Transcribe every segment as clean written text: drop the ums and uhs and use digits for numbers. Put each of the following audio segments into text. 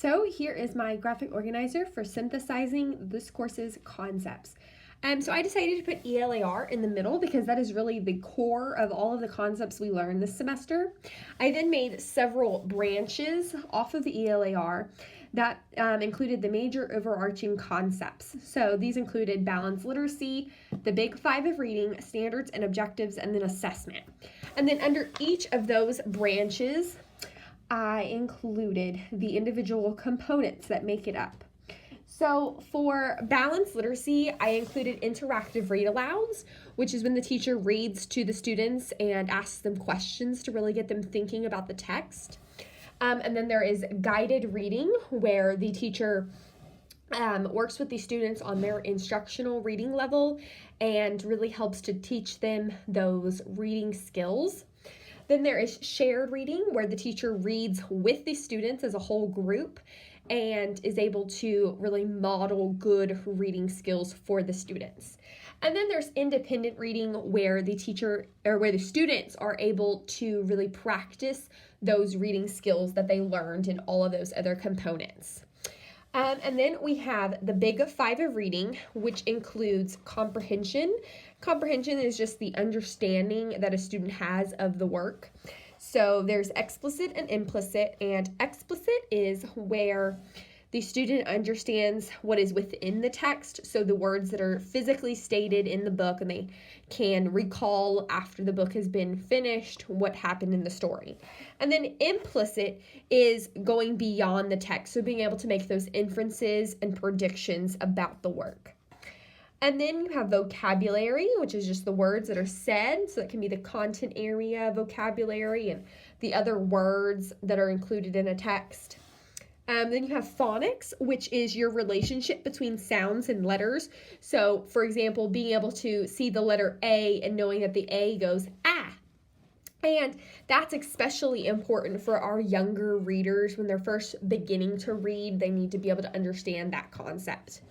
So here is my graphic organizer for synthesizing this course's concepts. So I decided to put ELAR in the middle because that is really the core of all of the concepts we learned this semester. I then made several branches off of the ELAR that included the major overarching concepts. So these included balanced literacy, the big 5 of reading, standards and objectives, and then assessment. And then under each of those branches, I included the individual components that make it up. So for balanced literacy, I included interactive read-alouds, which is when the teacher reads to the students and asks them questions to really get them thinking about the text. And then there is guided reading, where the teacher works with the students on their instructional reading level and really helps to teach them those reading skills. Then there is shared reading, where the teacher reads with the students as a whole group and is able to really model good reading skills for the students. And then there's independent reading, where the teacher or where the students are able to really practice those reading skills that they learned in all of those other components. And then we have the big 5 of reading, which includes comprehension. Comprehension is just the understanding that a student has of the work. So there's explicit and implicit, and explicit is where the student understands what is within the text, so the words that are physically stated in the book, and they can recall after the book has been finished what happened in the story. And then implicit is going beyond the text, so being able to make those inferences and predictions about the work. And then you have vocabulary, which is just the words that are said, so that can be the content area vocabulary and the other words that are included in a text. Then you have phonics, which is your relationship between sounds and letters. So, for example, being able to see the letter A and knowing that the A goes ah. And that's especially important for our younger readers when they're first beginning to read. They need to be able to understand that concept.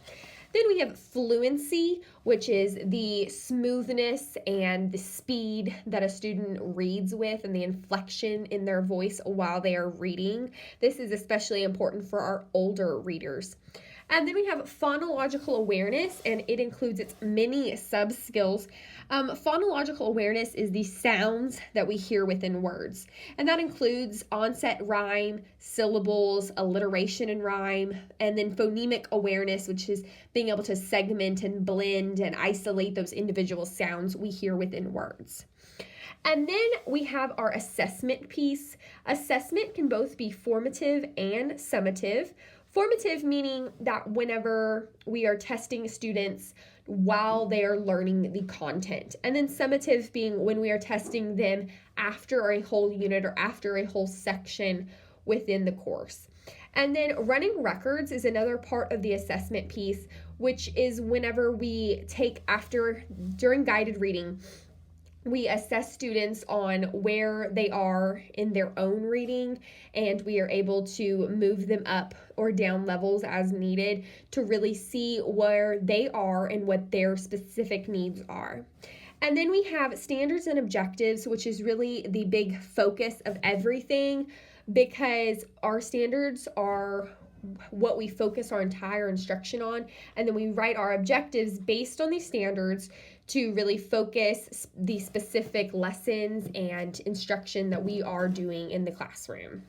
Then we have fluency, which is the smoothness and the speed that a student reads with and the inflection in their voice while they are reading. This is especially important for our older readers. And then we have phonological awareness, and it includes its many sub-skills. Phonological awareness is the sounds that we hear within words, and that includes onset rhyme, syllables, alliteration and rhyme, and then phonemic awareness, which is being able to segment and blend and isolate those individual sounds we hear within words. And then we have our assessment piece. Assessment can both be formative and summative. Formative meaning that whenever we are testing students while they are learning the content. And then summative being when we are testing them after a whole unit or after a whole section within the course. And then running records is another part of the assessment piece, which is whenever we take during guided reading, we assess students on where they are in their own reading, and we are able to move them up or down levels as needed to really see where they are and what their specific needs are. And then we have standards and objectives, which is really the big focus of everything, because our standards are what we focus our entire instruction on, and then we write our objectives based on these standards to really focus the specific lessons and instruction that we are doing in the classroom.